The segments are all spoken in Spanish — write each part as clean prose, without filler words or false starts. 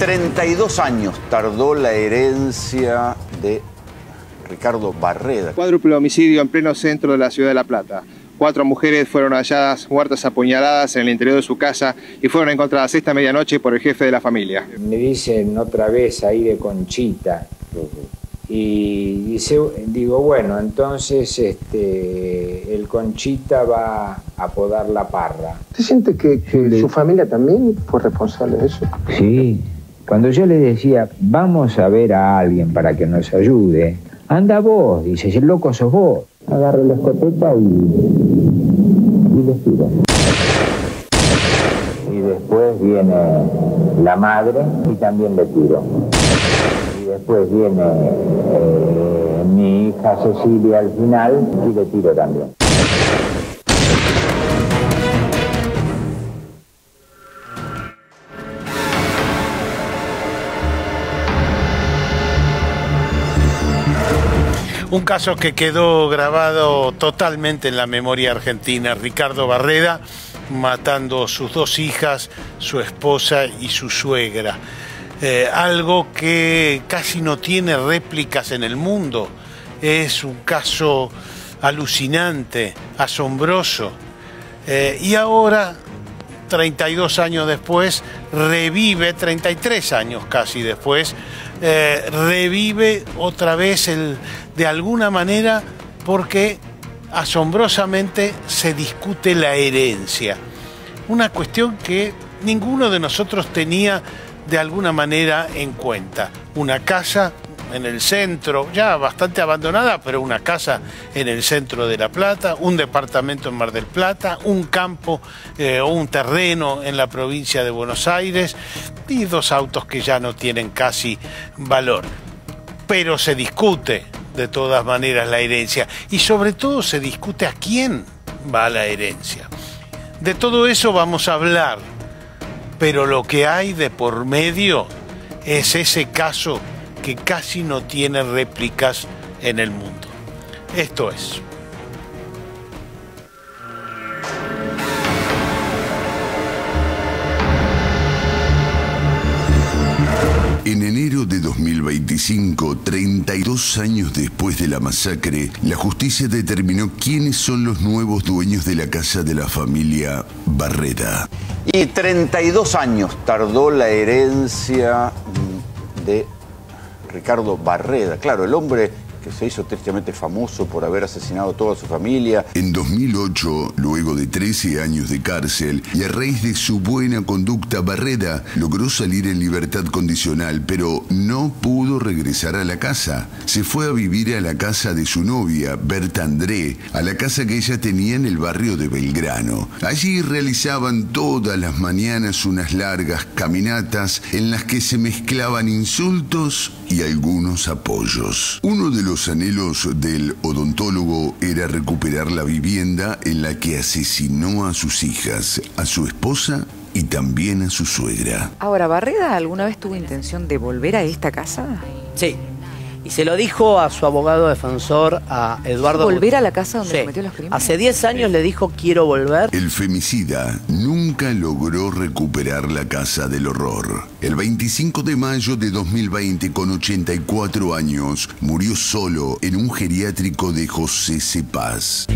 32 años tardó la herencia de Ricardo Barreda. Cuádruple homicidio en pleno centro de la ciudad de La Plata. 4 mujeres fueron halladas muertas apuñaladas en el interior de su casa y fueron encontradas esta medianoche por el jefe de la familia. Me dicen otra vez ahí de Conchita. Y digo, bueno, entonces el Conchita va a podar la parra. ¿Usted siente que su familia también fue responsable de eso? Sí. Cuando yo le decía, vamos a ver a alguien para que nos ayude, anda vos, dice, el loco sos vos. Agarro la escopeta y les tiro. Y después viene la madre y también le tiro. Y después viene mi hija Cecilia al final y le tiro también. Un caso que quedó grabado totalmente en la memoria argentina. Ricardo Barreda matando sus 2 hijas, su esposa y su suegra. Algo que casi no tiene réplicas en el mundo. Es un caso alucinante, asombroso. Y ahora, 32 años después, revive, 33 años casi después, revive otra vez de alguna manera, porque asombrosamente se discute la herencia. Una cuestión que ninguno de nosotros tenía de alguna manera en cuenta. Una casa en el centro, ya bastante abandonada, pero una casa en el centro de La Plata, un departamento en Mar del Plata, un campo o un terreno en la provincia de Buenos Aires y 2 autos que ya no tienen casi valor. Pero se discute de todas maneras la herencia y sobre todo se discute a quién va la herencia. De todo eso vamos a hablar, pero lo que hay de por medio es ese caso que casi no tiene réplicas en el mundo. Esto es. En enero de 2025, 32 años después de la masacre, la justicia determinó quiénes son los nuevos dueños de la casa de la familia Barreda. Y 32 años tardó la herencia de Ricardo Barreda. Claro, el hombre que se hizo tristemente famoso por haber asesinado a toda su familia. En 2008, luego de 13 años de cárcel y a raíz de su buena conducta, Barreda logró salir en libertad condicional, pero no pudo regresar a la casa. Se fue a vivir a la casa de su novia, Berta André, a la casa que ella tenía en el barrio de Belgrano. Allí realizaban todas las mañanas unas largas caminatas en las que se mezclaban insultos y algunos apoyos. Uno de los anhelos del odontólogo era recuperar la vivienda en la que asesinó a sus hijas, a su esposa y también a su suegra. Ahora, ¿Barreda alguna vez tuvo intención de volver a esta casa? Sí. Y se lo dijo a su abogado defensor, a Eduardo... ¿Volver a la casa donde cometió los crímenes? Hace 10 años le dijo, quiero volver. El femicida nunca logró recuperar la casa del horror. El 25 de mayo de 2020, con 84 años, murió solo en un geriátrico de José Cepaz.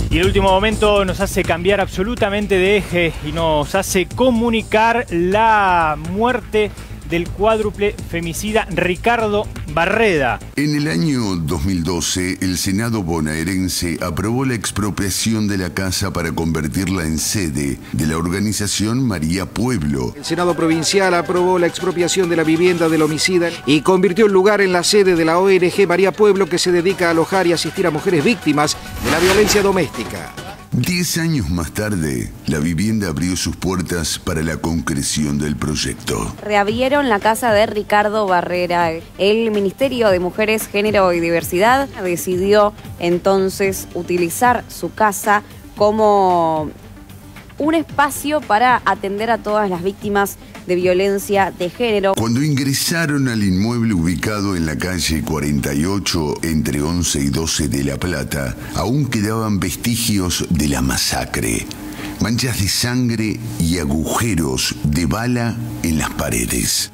Y el último momento nos hace cambiar absolutamente de eje y nos hace comunicar la muerte del cuádruple femicida Ricardo Barreda. En el año 2012, el Senado bonaerense aprobó la expropiación de la casa para convertirla en sede de la organización María Pueblo. El Senado provincial aprobó la expropiación de la vivienda del homicida y convirtió el lugar en la sede de la ONG María Pueblo, que se dedica a alojar y asistir a mujeres víctimas de la violencia doméstica. 10 años más tarde, la vivienda abrió sus puertas para la concreción del proyecto. Reabrieron la casa de Ricardo Barreda. El Ministerio de Mujeres, Género y Diversidad decidió entonces utilizar su casa como un espacio para atender a todas las víctimas de violencia de género. Cuando ingresaron al inmueble ubicado en la calle 48, entre 11 y 12 de La Plata, aún quedaban vestigios de la masacre. manchas de sangre y agujeros de bala en las paredes.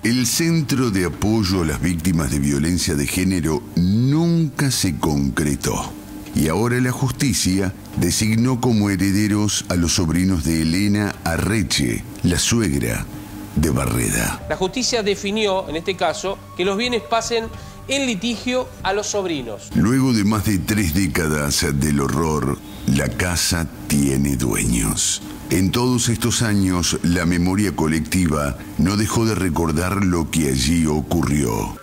El Centro de Apoyo a las Víctimas de Violencia de Género nunca se concretó. Y ahora la justicia designó como herederos a los sobrinos de Elena Arreche, la suegra de Barreda. La justicia definió, en este caso, que los bienes pasen en litigio a los sobrinos. Luego de más de 3 décadas del horror, la casa tiene dueños. En todos estos años, la memoria colectiva no dejó de recordar lo que allí ocurrió.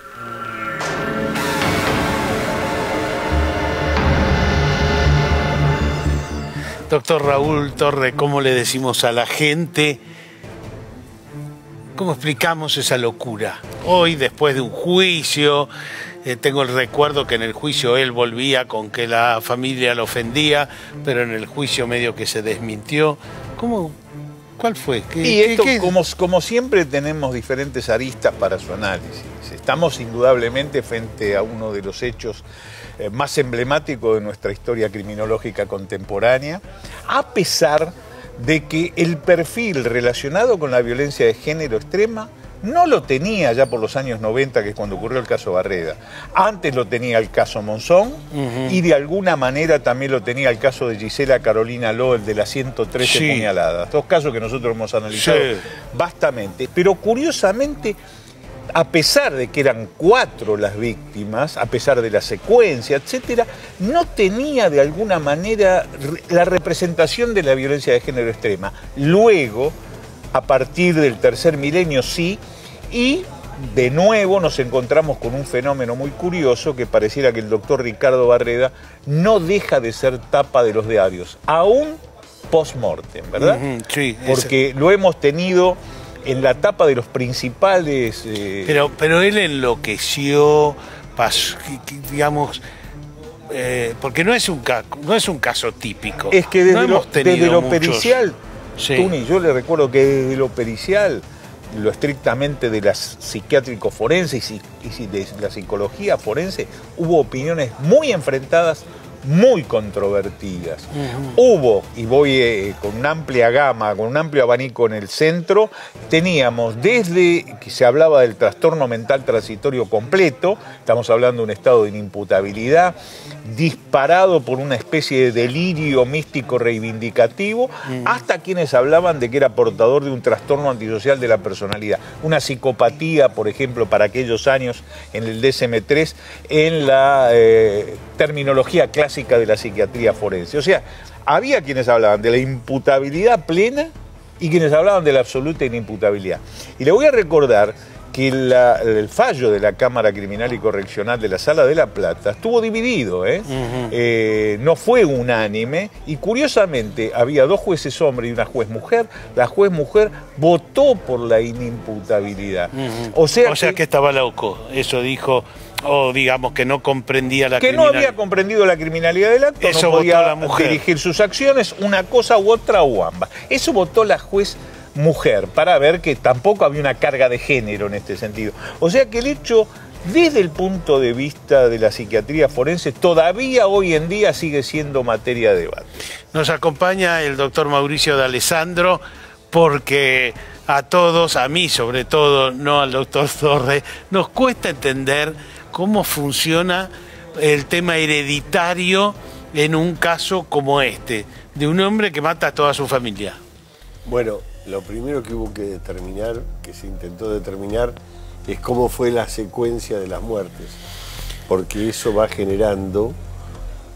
Doctor Raúl Torre, ¿cómo le decimos a la gente? ¿Cómo explicamos esa locura? Hoy, después de un juicio, tengo el recuerdo que en el juicio él volvía con que la familia lo ofendía, pero en el juicio medio que se desmintió. ¿Cuál fue? Y esto, como siempre, tenemos diferentes aristas para su análisis. Estamos indudablemente frente a uno de los hechos más emblemáticos de nuestra historia criminológica contemporánea, a pesar de que el perfil relacionado con la violencia de género extrema no lo tenía ya por los años 90, que es cuando ocurrió el caso Barreda. Antes lo tenía el caso Monzón, y de alguna manera también lo tenía el caso de Gisela Carolina Loh, el de las 113 puñaladas. 2 casos que nosotros hemos analizado bastante. Pero curiosamente, a pesar de que eran 4 las víctimas, a pesar de la secuencia, etcétera, no tenía de alguna manera la representación de la violencia de género extrema. Luego, a partir del tercer milenio, sí, y de nuevo nos encontramos con un fenómeno muy curioso que pareciera que el doctor Ricardo Barreda no deja de ser tapa de los diarios, aún post-mortem, ¿verdad? Sí. Porque lo hemos tenido en la tapa de los principales... Pero él enloqueció, digamos... porque no es un caso típico. Es que desde lo pericial, Tuni, yo le recuerdo que desde lo pericial, lo estrictamente de la psiquiátrico forense y de la psicología forense, hubo opiniones muy enfrentadas, muy controvertidas. Hubo, y voy con una amplia gama, con un amplio abanico en el centro, teníamos desde que se hablaba del trastorno mental transitorio completo, estamos hablando de un estado de inimputabilidad, disparado por una especie de delirio místico reivindicativo, hasta quienes hablaban de que era portador de un trastorno antisocial de la personalidad. Una psicopatía, por ejemplo, para aquellos años en el DSM-3, en la terminología clásica de la psiquiatría forense. O sea, había quienes hablaban de la imputabilidad plena y quienes hablaban de la absoluta inimputabilidad. Y le voy a recordar que el fallo de la Cámara Criminal y Correccional de la Sala de La Plata estuvo dividido, no fue unánime, y curiosamente había 2 jueces hombres y una juez mujer. La juez mujer votó por la inimputabilidad. O sea que estaba loco, eso dijo... O digamos que no comprendía la criminalidad. Que no había comprendido la criminalidad del acto, eso no podía votó la mujer. Dirigir sus acciones, una cosa u otra o ambas. Eso votó la juez mujer, para ver que tampoco había una carga de género en este sentido. O sea que el hecho, desde el punto de vista de la psiquiatría forense, todavía hoy en día sigue siendo materia de debate. Nos acompaña el doctor Mauricio D'Alessandro, porque a todos, a mí sobre todo, no al doctor Torre, nos cuesta entender cómo funciona el tema hereditario en un caso como este, de un hombre que mata a toda su familia. Bueno, lo primero que hubo que determinar, que se intentó determinar, es cómo fue la secuencia de las muertes, porque eso va generando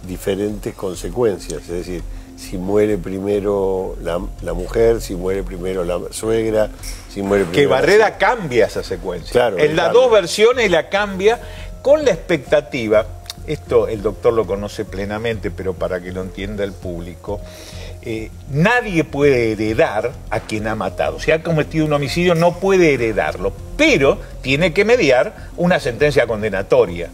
diferentes consecuencias, es decir, si muere primero la mujer, si muere primero la suegra, si muere primero... Que Barreda cambia esa secuencia. Claro, en las 2 versiones la cambia con la expectativa, esto el doctor lo conoce plenamente, pero para que lo entienda el público, nadie puede heredar a quien ha matado. Si ha cometido un homicidio no puede heredarlo, pero tiene que mediar una sentencia condenatoria.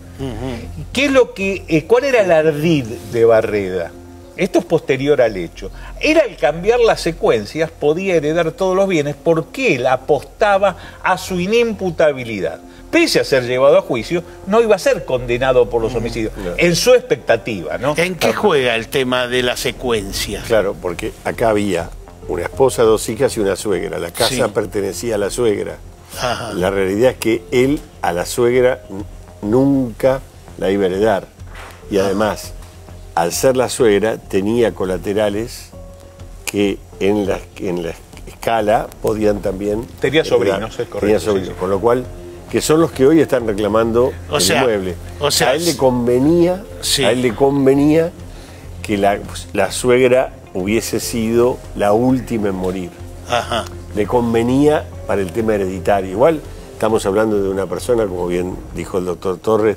¿Qué es lo que, cuál era el ardid de Barreda? esto es posterior al hecho, era el cambiar las secuencias, podía heredar todos los bienes porque él apostaba a su inimputabilidad. Pese a ser llevado a juicio, no iba a ser condenado por los homicidios, en su expectativa, ¿no? ¿En qué juega el tema de la secuencia? Claro, porque acá había una esposa, 2 hijas y una suegra. La casa pertenecía a la suegra. Ajá. La realidad es que él a la suegra nunca la iba a heredar. Y además, al ser la suegra, tenía colaterales que en la escala podían también... Tenía sobrinos, es correcto. Tenía sobrinos, con lo cual... que son los que hoy están reclamando el inmueble. A él le convenía, que la suegra hubiese sido la última en morir. Ajá. Le convenía para el tema hereditario. Igual estamos hablando de una persona, como bien dijo el doctor Torres,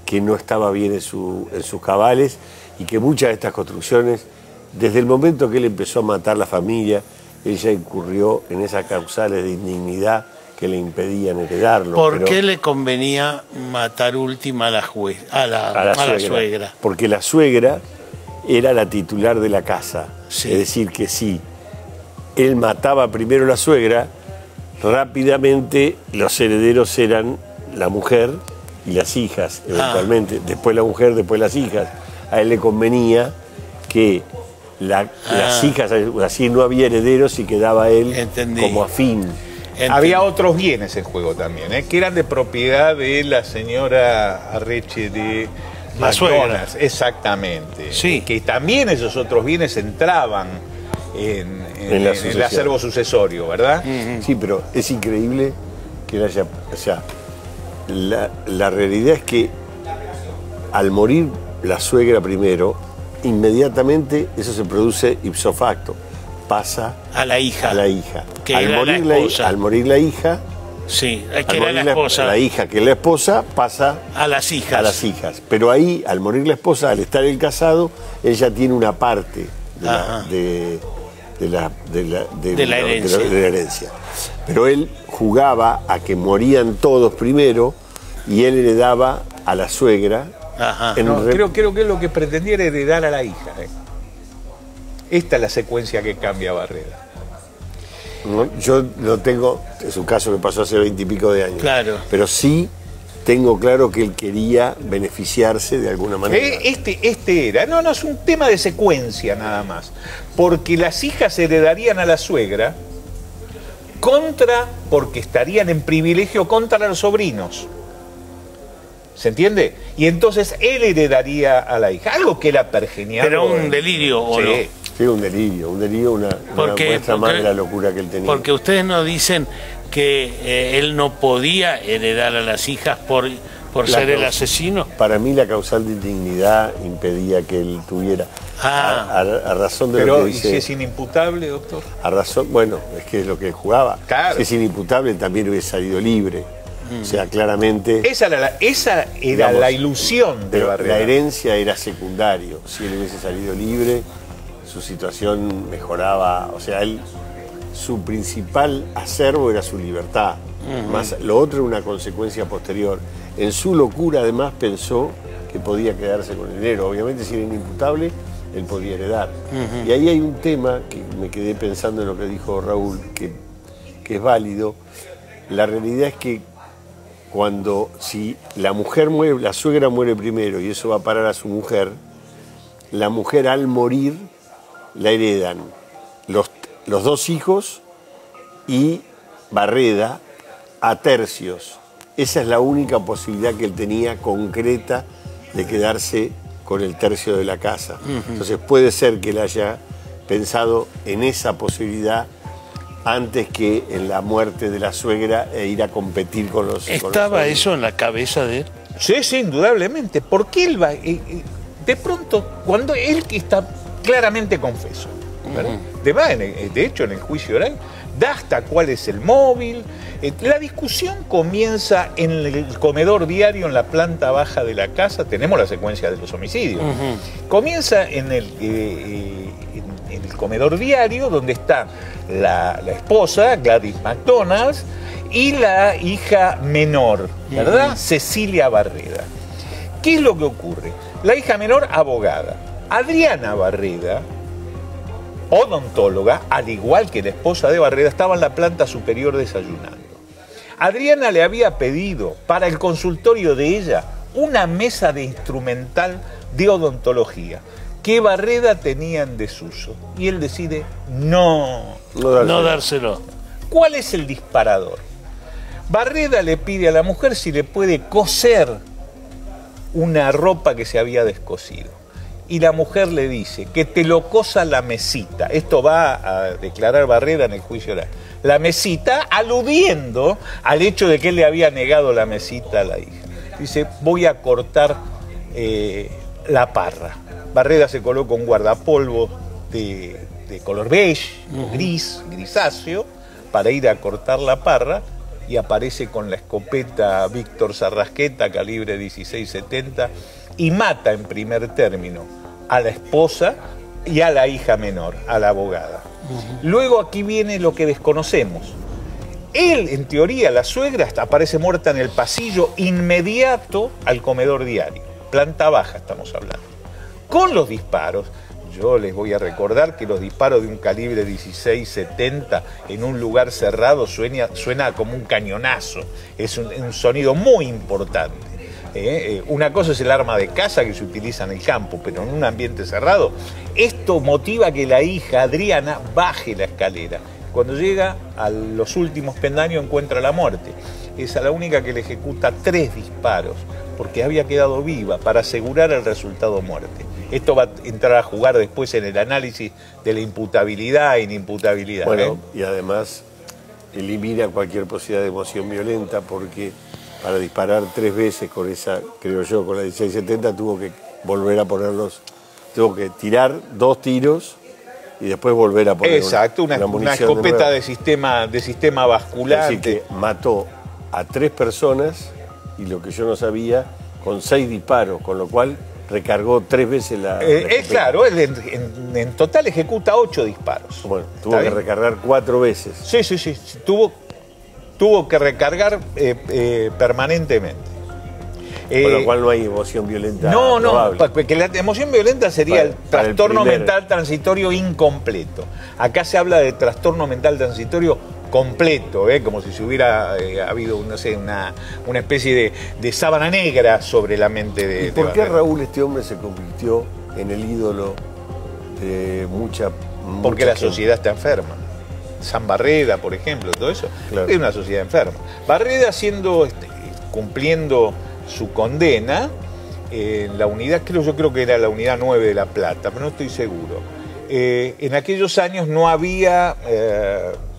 que no estaba bien en sus cabales y que muchas de estas construcciones, desde el momento que él empezó a matar la familia, él ya incurrió en esas causales de indignidad que le impedían heredarlo. ¿Por qué le convenía matar última a la suegra? Porque la suegra era la titular de la casa. Sí. Es decir, que si él mataba primero a la suegra, rápidamente los herederos eran la mujer y las hijas, eventualmente. Después la mujer, después las hijas. A él le convenía que las hijas, así no había herederos y quedaba él como afín. Había otros bienes en juego también, que eran de propiedad de la señora Arreche de McDonald's. Exactamente. Sí. Que también esos otros bienes entraban en el acervo sucesorio, ¿verdad? Sí, pero es increíble que él haya... O sea, la realidad es que al morir la suegra primero, inmediatamente eso se produce ipso facto. Pasa a la hija. Que al morir la hija, sí, que era la esposa. La hija, que es la esposa, pasa a las hijas. Pero ahí, al morir la esposa, al estar el casado, ella tiene una parte de la herencia. Pero él jugaba a que morían todos primero y él heredaba a la suegra. Ajá. Creo que lo que pretendía era heredar a la hija. Esta es la secuencia que cambia Barreda. No, yo no tengo, es un caso que pasó hace 20 y pico de años. Claro. Pero sí tengo claro que él quería beneficiarse de alguna manera. Este era, no es un tema de secuencia nada más. Porque las hijas heredarían a la suegra porque estarían en privilegio contra los sobrinos. ¿Se entiende? Y entonces él heredaría a la hija, algo que era pergeniado. Pero un delirio, ¿o no? Sí, un delirio, una muestra más de la locura que él tenía. Porque ustedes nos dicen que él no podía heredar a las hijas por ser el asesino. Para mí la causal de indignidad impedía que él tuviera. A razón de lo que dice. ¿Y si es inimputable, doctor? A razón, bueno, es que es lo que él jugaba. Claro. Si es inimputable, también hubiese salido libre. O sea, claramente... Esa era la ilusión de Barreda. La herencia era secundario. Si él hubiese salido libre, su situación mejoraba. O sea, su principal acervo era su libertad. Más, lo otro era una consecuencia posterior. En su locura, además, pensó que podía quedarse con el dinero. Obviamente, si era inimputable, él podía heredar. Y ahí hay un tema que me quedé pensando en lo que dijo Raúl, que es válido. La realidad es que si la mujer muere, la suegra muere primero y eso va a parar a su mujer, la mujer al morir la heredan los 2 hijos y Barreda a tercios. Esa es la única posibilidad que él tenía concreta de quedarse con el tercio de la casa. Entonces puede ser que él haya pensado en esa posibilidad antes que en la muerte de la suegra e ir a competir con los... ¿Estaba eso en la cabeza de él? Sí, indudablemente. Porque él va... de pronto, cuando él que está claramente confeso, ¿verdad? De hecho, en el juicio oral, da hasta cuál es el móvil. La discusión comienza en el comedor diario, en la planta baja de la casa. Tenemos la secuencia de los homicidios. Comienza en el comedor diario, donde está la esposa, Gladys McDonald's, y la hija menor, ¿verdad? Cecilia Barreda. ¿Qué es lo que ocurre? La hija menor, abogada. Adriana Barreda, odontóloga, al igual que la esposa de Barreda, estaba en la planta superior desayunando. Adriana le había pedido para el consultorio de ella una mesa de instrumental de odontología que Barreda tenía en desuso. Y él decide no dárselo. ¿Cuál es el disparador? Barreda le pide a la mujer si le puede coser una ropa que se había descosido. Y la mujer le dice que te lo cosa la mesita. Esto va a declarar Barreda en el juicio oral. La mesita, aludiendo al hecho de que él le había negado la mesita a la hija. Dice, voy a cortar la parra. Barreda se coloca un guardapolvo de color beige, grisáceo, para ir a cortar la parra, y aparece con la escopeta Víctor Sarrasqueta, calibre 16-70, y mata en primer término a la esposa y a la hija menor, a la abogada. Luego aquí viene lo que desconocemos. Él, en teoría, la suegra aparece muerta en el pasillo inmediato al comedor diario. Planta baja estamos hablando. Con los disparos, yo les voy a recordar que los disparos de un calibre 16-70 en un lugar cerrado suena como un cañonazo. Es un sonido muy importante. Una cosa es el arma de caza que se utiliza en el campo, pero en un ambiente cerrado, esto motiva que la hija Adriana baje la escalera. Cuando llega a los últimos peldaños encuentra la muerte. Es a la única que le ejecuta 3 disparos, porque había quedado viva para asegurar el resultado muerte. Esto va a entrar a jugar después en el análisis de la imputabilidad e inimputabilidad. Bueno, y además elimina cualquier posibilidad de emoción violenta, porque para disparar 3 veces con esa, creo yo, con la 16-70, tuvo que volver a ponerlos, tuvo que tirar 2 tiros y después volver a poner una escopeta de sistema vascular. Así que mató a 3 personas, y lo que yo no sabía, con 6 disparos, con lo cual recargó 3 veces la escopeta. Claro, él en total ejecuta 8 disparos. Bueno, tuvo que recargar 4 veces. Sí. Tuvo que recargar permanentemente. Con lo cual no hay emoción violenta. No, porque la emoción violenta sería el trastorno mental transitorio incompleto. Acá se habla de trastorno mental transitorio completo, como si se hubiera habido, no sé, una especie de sábana negra sobre la mente de... ¿Y por qué Raúl, este hombre, se convirtió en el ídolo de mucha Porque la sociedad está enferma. San Barreda, por ejemplo, todo eso, es una sociedad enferma. Barreda cumpliendo su condena en la unidad, yo creo que era la unidad 9 de La Plata, pero no estoy seguro. En aquellos años no había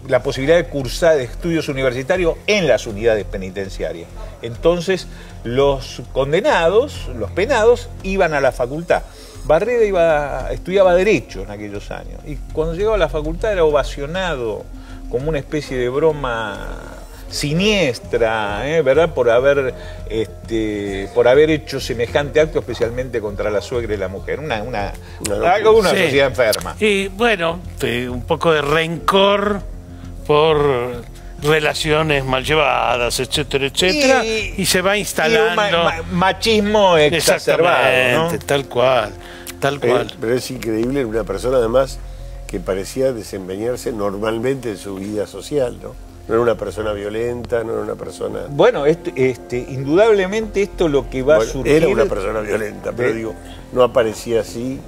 la posibilidad de cursar estudios universitarios en las unidades penitenciarias. Entonces, los condenados, los penados, iban a la facultad. Barreda estudiaba Derecho en aquellos años, y cuando llegaba a la facultad era ovacionado como una especie de broma siniestra, ¿verdad? Por haber hecho semejante acto, especialmente contra la suegra y la mujer. Una sociedad enferma. Y bueno, un poco de rencor por relaciones mal llevadas, etcétera, etcétera, y se va instalando... Y un machismo exacerbado, ¿no? Tal cual. Pero es increíble en una persona, además, que parecía desempeñarse normalmente en su vida social, ¿no? No era una persona violenta, no era una persona... Bueno, indudablemente esto lo que va a surgir... Era una persona violenta, pero digo, no aparecía así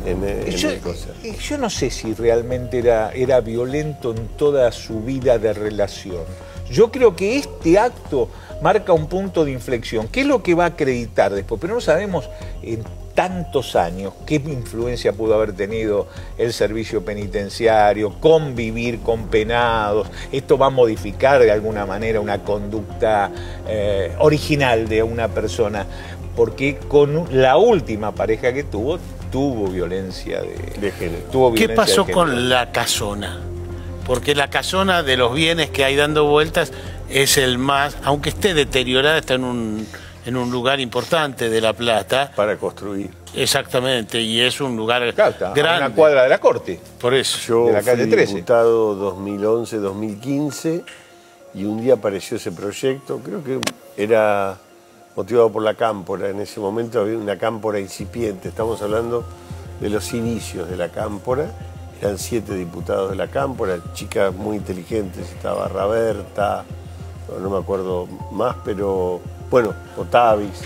en el cosa. Yo no sé si realmente era violento en toda su vida de relación. Yo creo que este acto marca un punto de inflexión. ¿Qué es lo que va a acreditar después? Pero no sabemos en tantos años qué influencia pudo haber tenido el servicio penitenciario, convivir con penados. Esto va a modificar de alguna manera una conducta original de una persona, porque con la última pareja que tuvo violencia de género. ¿Qué pasó con la casona? Porque la casona, de los bienes que hay dando vueltas, es el más, aunque esté deteriorada, está en un lugar importante de La Plata. Para construir. Exactamente, y es un lugar grande. Una cuadra de la Corte. Por eso. Yo de la calle 13. Fui diputado 2011-2015 y un día apareció ese proyecto. Creo que era motivado por la cámpora. En ese momento había una cámpora incipiente. Estamos hablando de los inicios de la Cámpora. Eran 7 diputados de la Cámpora, chicas muy inteligentes, estaba Raberta, no me acuerdo más, pero bueno, Otavis,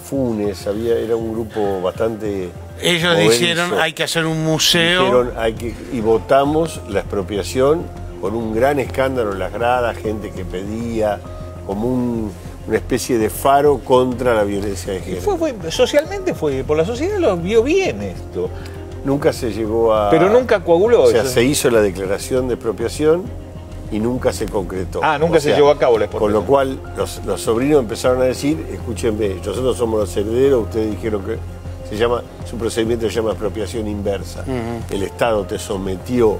Funes, era un grupo bastante... Ellos dijeron, hay que hacer un museo. Dijeron, y votamos la expropiación con un gran escándalo en las gradas, gente que pedía, como una especie de faro contra la violencia de género. Socialmente por la sociedad lo vio bien esto. Nunca se llegó a... Pero nunca coaguló. O sea, se hizo la declaración de expropiación y nunca se concretó. Nunca se llevó a cabo la expropiación. Con lo cual los sobrinos empezaron a decir, escúchenme, nosotros somos los herederos, ustedes dijeron que su procedimiento se llama expropiación inversa. El Estado te sometió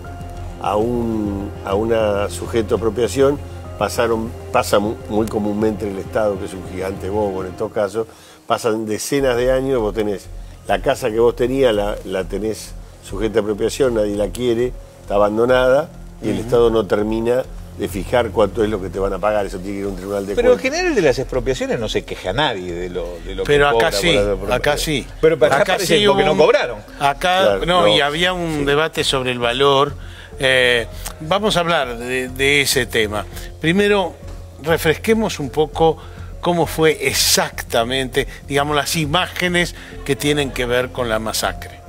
a una sujeto de apropiación, pasa muy comúnmente en el Estado, que es un gigante bobo en estos casos, pasan decenas de años, vos tenés la casa que vos tenías, la tenés sujeta a apropiación, nadie la quiere, está abandonada, y el Estado no termina de fijar cuánto es lo que te van a pagar, eso tiene que ir a un tribunal de Pero cuentas. en general de las expropiaciones no se queja nadie de lo pero que acá cobra sí, acá sí. Pero acá sí porque no cobraron. Acá y había un debate sobre el valor. Vamos a hablar de ese tema. Primero, refresquemos un poco cómo fue exactamente, digamos, las imágenes que tienen que ver con la masacre.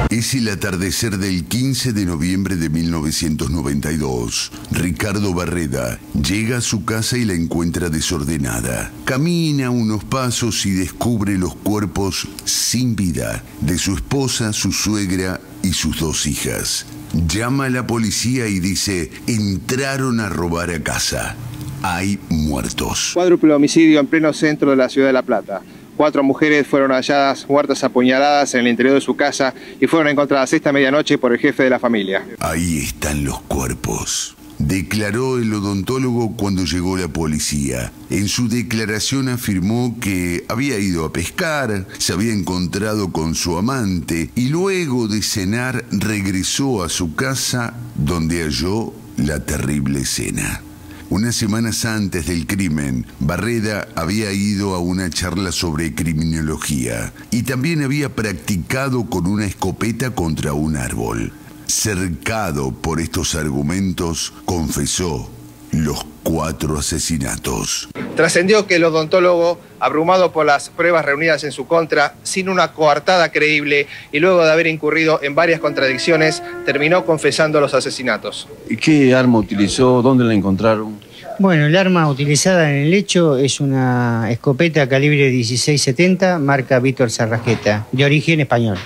Es el atardecer del 15 de noviembre de 1992. Ricardo Barreda llega a su casa y la encuentra desordenada. Camina unos pasos y descubre los cuerpos sin vida de su esposa, su suegra y sus 2 hijas. Llama a la policía y dice, entraron a robar a casa. Hay muertos. Cuádruple homicidio en pleno centro de la ciudad de La Plata. 4 mujeres fueron halladas muertas apuñaladas en el interior de su casa y fueron encontradas esta medianoche por el jefe de la familia. Ahí están los cuerpos, declaró el odontólogo cuando llegó la policía. En su declaración afirmó que había ido a pescar, se había encontrado con su amante y luego de cenar regresó a su casa donde halló la terrible escena. Unas semanas antes del crimen, Barreda había ido a una charla sobre criminología y también había practicado con una escopeta contra un árbol. Cercado por estos argumentos, confesó los 4 asesinatos. Trascendió que el odontólogo, abrumado por las pruebas reunidas en su contra, sin una coartada creíble y luego de haber incurrido en varias contradicciones, terminó confesando los asesinatos. ¿Y qué arma utilizó? ¿Dónde la encontraron? Bueno, el arma utilizada en el hecho es una escopeta calibre 16-70, marca Víctor Sarrajeta, de origen español.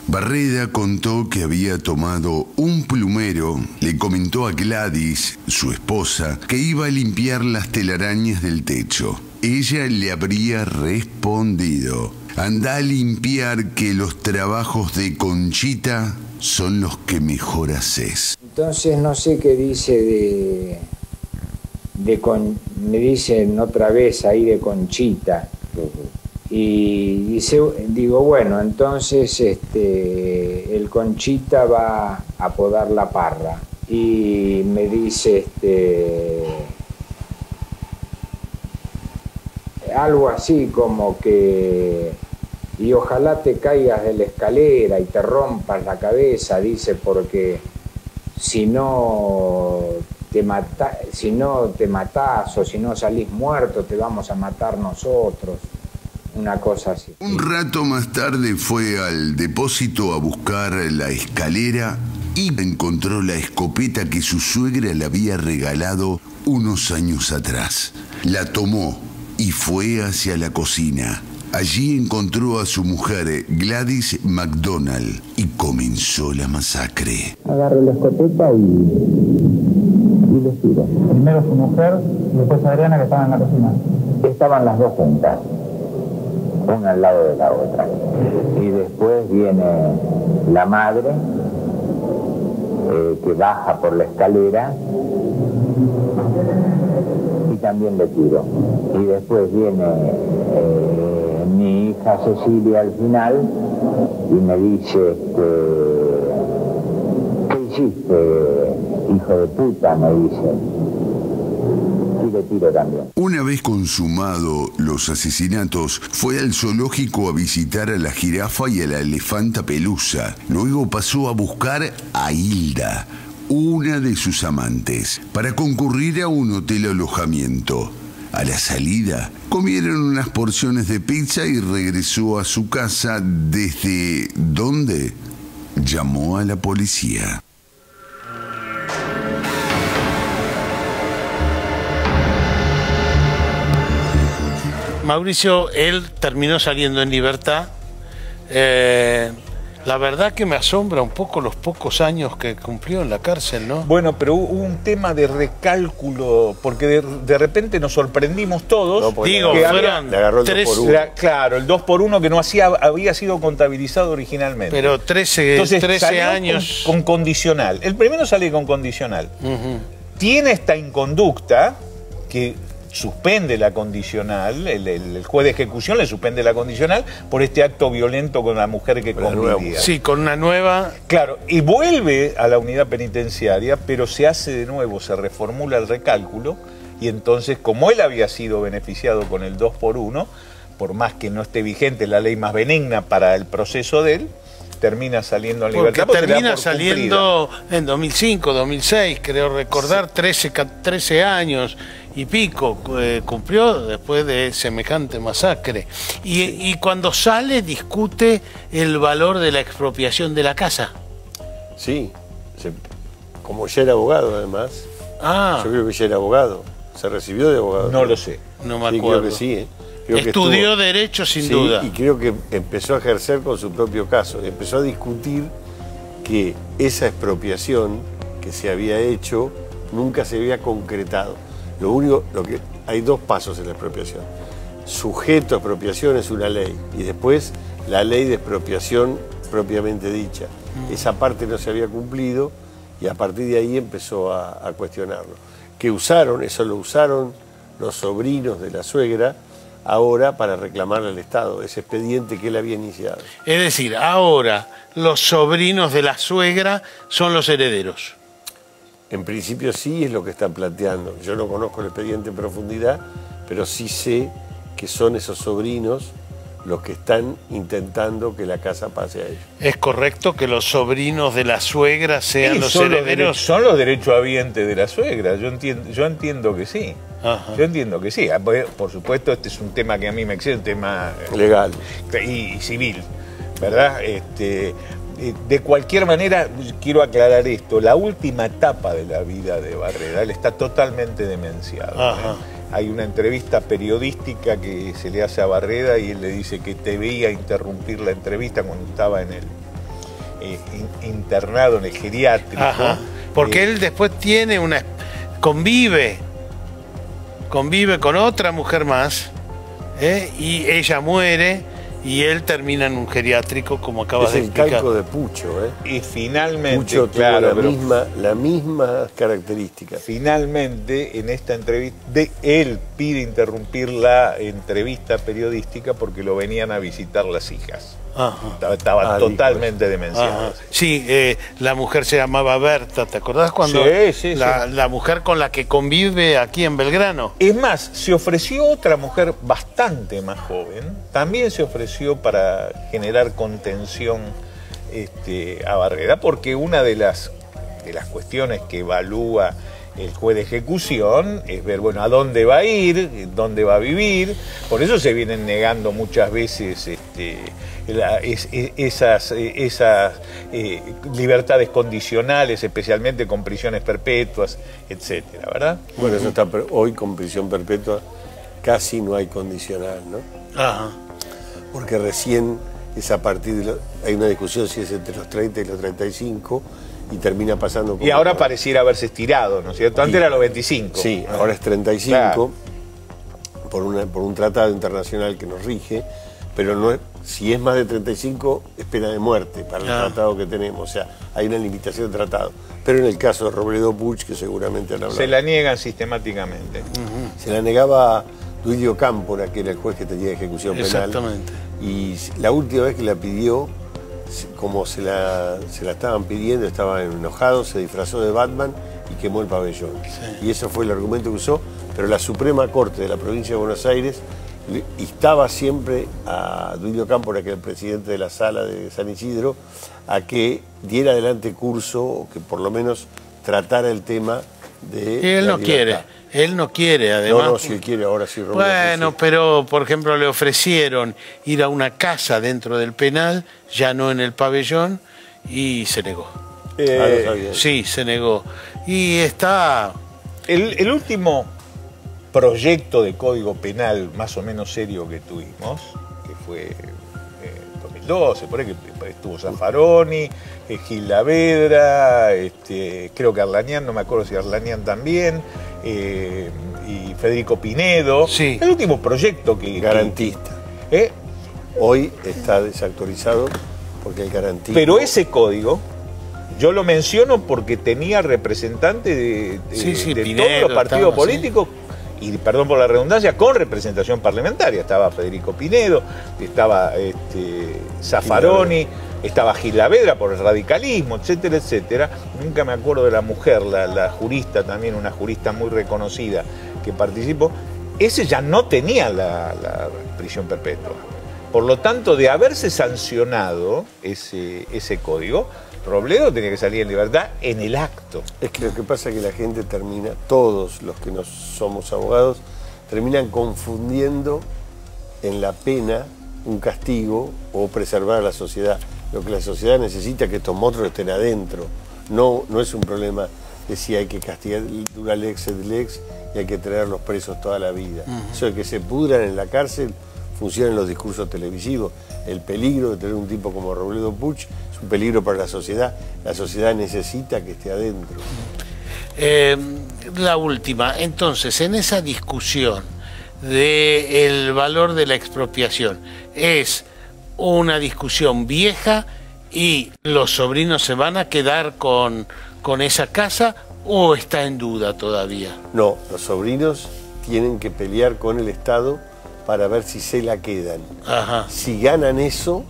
Barreda contó que había tomado un plumero, le comentó a Gladys, su esposa, que iba a limpiar las telarañas del techo. Ella le habría respondido, anda a limpiar que los trabajos de Conchita son los que mejor haces. Entonces no sé qué dice me dicen otra vez ahí de Conchita. Y digo, bueno, entonces el Conchita va a podar la parra. Y me dice algo así como que, y ojalá te caigas de la escalera y te rompas la cabeza, dice, porque si no te matás o si no salís muerto, te vamos a matar nosotros. Una cosa así. Un rato más tarde fue al depósito a buscar la escalera y encontró la escopeta que su suegra le había regalado unos años atrás. La tomó y fue hacia la cocina. Allí encontró a su mujer, Gladys McDonald, y comenzó la masacre. Agarro la escopeta y les tiro. Primero su mujer y después Adriana, que estaban en la cocina. Estaban las 2 juntas, una al lado de la otra. Y después viene la madre, que baja por la escalera y también le tiro. Y después viene mi hija Cecilia al final y me dice, ¿qué hiciste, hijo de puta? Me dice. de tiro también. Una vez consumado los asesinatos, fue al zoológico a visitar a la jirafa y a la elefanta pelusa. Luego pasó a buscar a Hilda, una de sus amantes, para concurrir a un hotel alojamiento. A la salida, comieron unas porciones de pizza y regresó a su casa, desde donde llamó a la policía. Mauricio, él terminó saliendo en libertad. La verdad que me asombra un poco los pocos años que cumplió en la cárcel, ¿no? Bueno, pero hubo un tema de recálculo, porque de repente nos sorprendimos todos. No, digo, que fueron le agarró el 2 por 1. Claro, el 2 por 1 que no había sido contabilizado originalmente. Pero 13 años. Con condicional. El primero sale con condicional. Tiene esta inconducta que suspende la condicional, el juez de ejecución le suspende la condicional por este acto violento con la mujer que convivía. Sí, con una nueva... Claro, y vuelve a la unidad penitenciaria, pero se hace de nuevo, se reformula el recálculo, y entonces, como él había sido beneficiado con el 2 por 1, por más que no esté vigente la ley más benigna para el proceso de él, termina saliendo en libertad. Porque termina saliendo en 2005, 2006, creo recordar, 13 años y pico cumplió después de semejante masacre. Y cuando sale discute el valor de la expropiación de la casa. Sí, como ya era abogado además. Yo creo que ya era abogado. ¿Se recibió de abogado? No lo sé. No me acuerdo. Creo que sí, Creo Estudió Derecho sin duda. Y creo que empezó a ejercer con su propio caso. Empezó a discutir que esa expropiación que se había hecho nunca se había concretado. Hay dos pasos en la expropiación. Sujeto a expropiación es una ley y después la ley de expropiación propiamente dicha. Esa parte no se había cumplido y a partir de ahí empezó a cuestionarlo. Eso lo usaron los sobrinos de la suegra ahora para reclamarle al Estado ese expediente que él había iniciado. Es decir, ahora los sobrinos de la suegra son los herederos. En principio sí es lo que están planteando. Yo no conozco el expediente en profundidad, pero sí sé que son esos sobrinos los que están intentando que la casa pase a ellos. ¿Es correcto que los sobrinos de la suegra sean los herederos? Son los derechohabientes de la suegra, yo entiendo que sí. Ajá. Yo entiendo que sí. Por supuesto, este es un tema que a mí me excede, un tema legal y civil, ¿verdad? De cualquier manera, quiero aclarar esto, la última etapa de la vida de Barreda, él está totalmente demenciado. Hay una entrevista periodística que se le hace a Barreda y él le dice que te veía interrumpir la entrevista cuando estaba en el internado en el geriátrico. Porque él después tiene convive con otra mujer más, y ella muere y él termina en un geriátrico, como acabas de explicar. Es el calco de Pucho, Y finalmente, Pucho claro, tuvo la misma característica. Finalmente, en esta entrevista, él pide interrumpir la entrevista periodística porque lo venían a visitar las hijas. Estaba totalmente demenciado. Sí, la mujer se llamaba Berta, ¿te acordás cuando la mujer con la que convive aquí en Belgrano? Es más, se ofreció otra mujer bastante más joven, también se ofreció para generar contención a Barreda, porque una de las cuestiones que evalúa el juez de ejecución es ver, bueno, a dónde va a ir, dónde va a vivir. Por eso se vienen negando muchas veces esas libertades condicionales, especialmente con prisiones perpetuas, etcétera, ¿verdad? Bueno, eso está, hoy con prisión perpetua casi no hay condicional, ¿no? Porque recién es a partir de hay una discusión si es entre los 30 y los 35 y termina pasando... Y ahora pareciera haberse estirado, ¿no es cierto? Antes era los 25. Sí, ahora es 35 claro. por un tratado internacional que nos rige, pero no es, si es más de 35 es pena de muerte para el tratado que tenemos, o sea, hay una limitación de tratado. Pero en el caso de Robledo Puig, que seguramente han hablado... Se la niegan sistemáticamente. Se la negaba Duilio Cámpora, que era el juez que tenía ejecución penal. Exactamente. Y la última vez que la pidió, como se la estaban pidiendo, estaba enojado, se disfrazó de Batman y quemó el pabellón. Sí. Y eso fue el argumento que usó, pero la Suprema Corte de la provincia de Buenos Aires instaba siempre a Duilio Cámpora, que es el presidente de la Sala de San Isidro, a que diera adelante curso, o que por lo menos tratara el tema de... Él no quiere, además. No, si él quiere, ahora sí. Bueno, sí. Pero, por ejemplo, le ofrecieron ir a una casa dentro del penal, ya no en el pabellón, y se negó. No sabía. Sí, se negó. Y está... El último proyecto de código penal más o menos serio que tuvimos, que fue 2012, por ahí que estuvo Zaffaroni, Gil Lavedra, creo que Arlanian, no me acuerdo si Arlanian también, y Federico Pinedo. Sí. El último proyecto que... Garantista. Hoy está desactualizado porque el garantismo... Pero ese código... Yo lo menciono porque tenía representantes de Pinedo, todos los partidos políticos, y perdón por la redundancia, con representación parlamentaria. Estaba Federico Pinedo, estaba Zaffaroni, estaba Gil Lavedra por el radicalismo, etcétera, etcétera. Nunca me acuerdo de la mujer, la jurista también, una jurista muy reconocida que participó. Ese ya no tenía la prisión perpetua. Por lo tanto, de haberse sancionado ese código, Robledo tenía que salir en libertad en el acto. Es que lo que pasa es que la gente termina, todos los que no somos abogados, terminan confundiendo en la pena un castigo o preservar a la sociedad. Lo que la sociedad necesita es que estos monstruos estén adentro. No es un problema de si hay que castigar dura lex et lex y hay que traerlos presos toda la vida. Eso de que se pudran en la cárcel funciona en los discursos televisivos. El peligro de tener un tipo como Robledo Puch es un peligro para la sociedad. La sociedad necesita que esté adentro. La última, entonces, en esa discusión del valor de la expropiación, ¿es una discusión vieja y los sobrinos se van a quedar con esa casa o está en duda todavía? No, los sobrinos tienen que pelear con el Estado para ver si se la quedan. Ajá. Si ganan eso,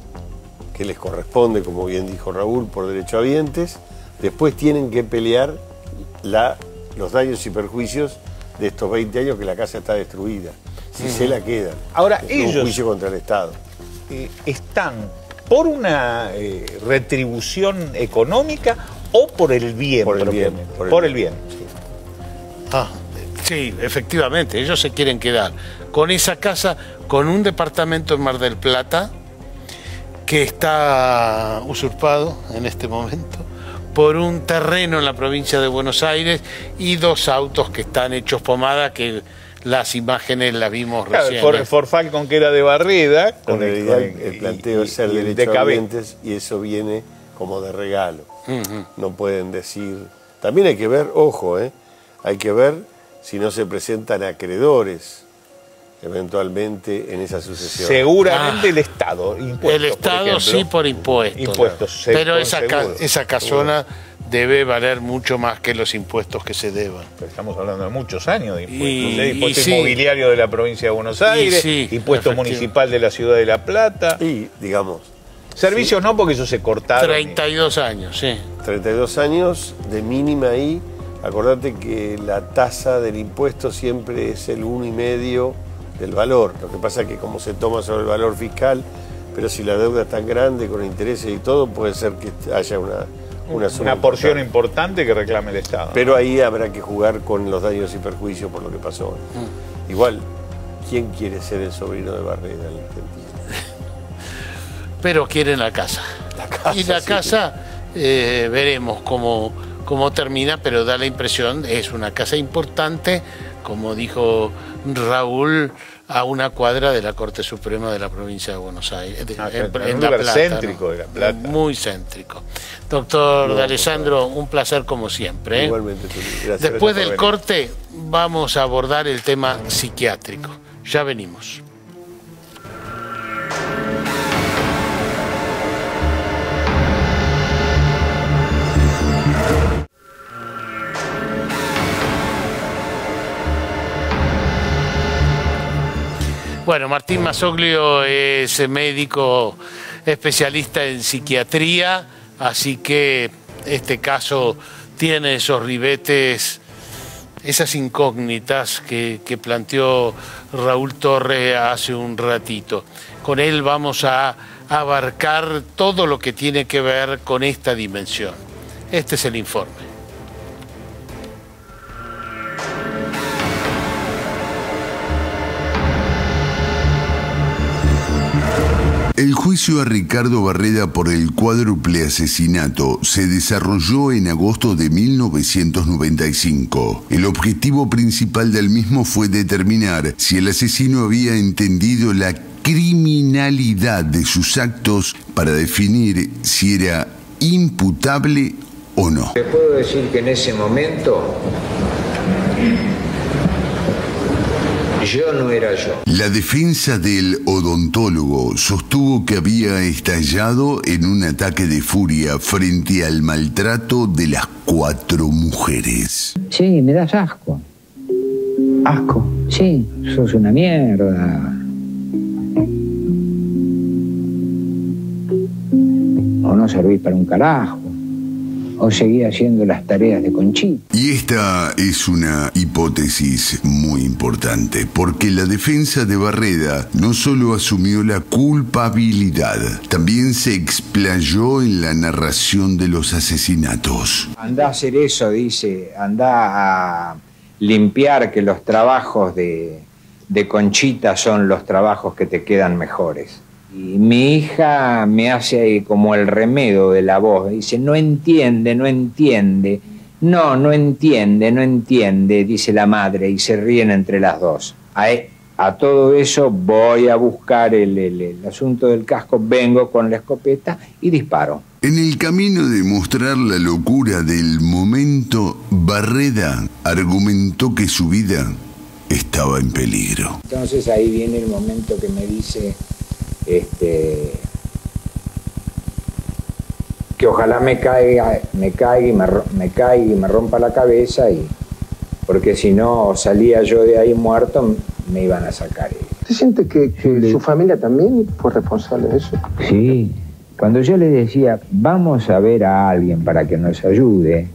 que les corresponde, como bien dijo Raúl, por derechohabientes, después tienen que pelear los daños y perjuicios de estos 20 años que la casa está destruida. Si se la quedan. Ahora, ellos... Un juicio contra el Estado. ¿Están por una retribución económica o por el bien? Por el bien. Por el bien. Sí. Sí, efectivamente, ellos se quieren quedar con esa casa, con un departamento en Mar del Plata que está usurpado en este momento, por un terreno en la provincia de Buenos Aires y 2 autos que están hechos pomada, que las imágenes las vimos recién. Claro, Ford Falcon, que era de Barreda. En realidad el planteo es ser derechohabientes y eso viene como de regalo. No pueden decir... También hay que ver, ojo, hay que ver si no se presentan acreedores eventualmente en esa sucesión. Seguramente el Estado, impuestos. El Estado sí, por impuestos. Pero esa casona debe valer mucho más que los impuestos que se deban. Pero estamos hablando de muchos años de impuestos. Impuesto inmobiliario de la provincia de Buenos Aires, impuesto municipal de la ciudad de La Plata. Y, digamos... Servicios no, porque eso se cortaron. 32 años, sí. 32 años de mínima ahí. Acordate que la tasa del impuesto siempre es el 1,5 del valor. Lo que pasa es que como se toma sobre el valor fiscal, pero si la deuda es tan grande con intereses y todo, puede ser que haya una porción importante que reclame el Estado. Pero ahí habrá que jugar con los daños y perjuicios por lo que pasó. Igual, ¿quién quiere ser el sobrino de Barreda en Argentina? Pero quieren la casa. Y la casa, veremos cómo termina, pero da la impresión, es una casa importante, como dijo Raúl, a una cuadra de la Corte Suprema de la provincia de Buenos Aires, en La Plata, céntrico, ¿no? De La Plata. Muy céntrico. Doctor D'Alessandro, un placer como siempre. Igualmente, gracias. Después del corte vamos a abordar el tema psiquiátrico. Ya venimos. Bueno, Martín Masoglio es médico especialista en esas incógnitas que planteó Raúl Torre hace un ratito. Con él vamos a abarcar todo lo que tiene que ver con esta dimensión. Este es el informe. El juicio a Ricardo Barreda por el cuádruple asesinato se desarrolló en agosto de 1995. El objetivo principal del mismo fue determinar si el asesino había entendido la criminalidad de sus actos para definir si era imputable o no. Te puedo decir que en ese momento yo no era yo. La defensa del odontólogo sostuvo que había estallado en un ataque de furia frente al maltrato de las 4 mujeres. Sí, me das asco. ¿Asco? Sí, sos una mierda. O no servís para un carajo. O seguí haciendo las tareas de Conchita. Y esta es una hipótesis muy importante, porque la defensa de Barreda no solo asumió la culpabilidad, también se explayó en la narración de los asesinatos. Andá a hacer eso, dice, andá a limpiar, que los trabajos de Conchita son los trabajos que te quedan mejores. Y mi hija me hace ahí como el remedio de la voz. Dice, no entiende, no entiende. No, no entiende, no entiende, dice la madre, y se ríen entre las dos. A todo eso voy a buscar el asunto del casco, vengo con la escopeta y disparo. En el camino de mostrar la locura del momento, Barreda argumentó que su vida estaba en peligro. Entonces ahí viene el momento que me dice... que ojalá me caiga y me rompa la cabeza, porque si no salía yo de ahí muerto, me iban a sacar. ¿Usted siente que su familia también fue responsable de eso? Sí, cuando yo le decía, vamos a ver a alguien para que nos ayude,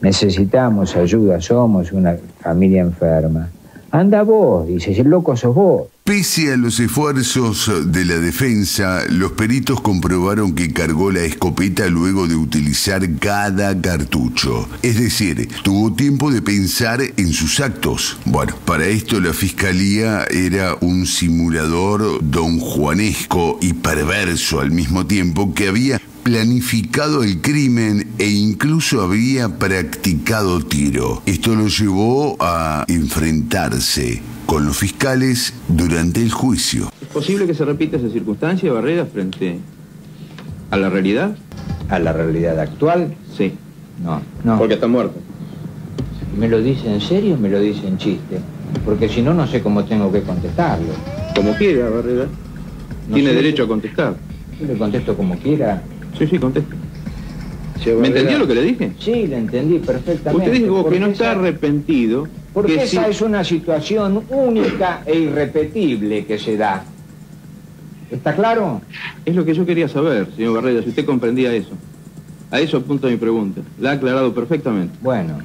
necesitamos ayuda, somos una familia enferma. Anda vos, dice, el loco sos vos. Pese a los esfuerzos de la defensa, los peritos comprobaron que cargó la escopeta luego de utilizar cada cartucho. Es decir, tuvo tiempo de pensar en sus actos. Bueno, para esto la fiscalía era un simulador donjuanesco y perverso al mismo tiempo que había planificado el crimen e incluso había practicado tiro. Esto lo llevó a enfrentarse con los fiscales durante el juicio. ¿Es posible que se repita esa circunstancia, Barreda, frente a la realidad? ¿A la realidad actual? Sí. No. Porque está muerto. ¿Me lo dice en serio o me lo dice en chiste? Porque si no, no sé cómo tengo que contestarlo. Como quiera, Barreda. Tiene derecho a contestar. Yo le contesto como quiera. Sí, contesta. ¿Me entendió lo que le dije? Sí, le entendí perfectamente. Usted dijo que no está arrepentido. Porque esa es una situación única e irrepetible que se da. ¿Está claro? Es lo que yo quería saber, señor Barreda, si usted comprendía eso. A eso apunta mi pregunta. La ha aclarado perfectamente. Bueno.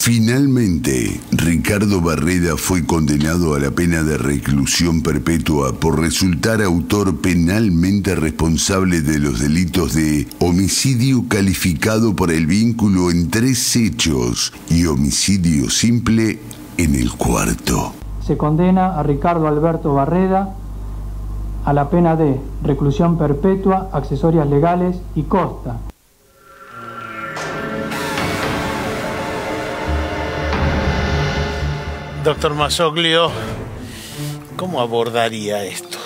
Finalmente, Ricardo Barreda fue condenado a la pena de reclusión perpetua por resultar autor penalmente responsable de los delitos de homicidio calificado por el vínculo en 3 hechos y homicidio simple en el 4. Se condena a Ricardo Alberto Barreda a la pena de reclusión perpetua, accesorias legales y costa. Doctor Masoglio, ¿cómo abordaría esto?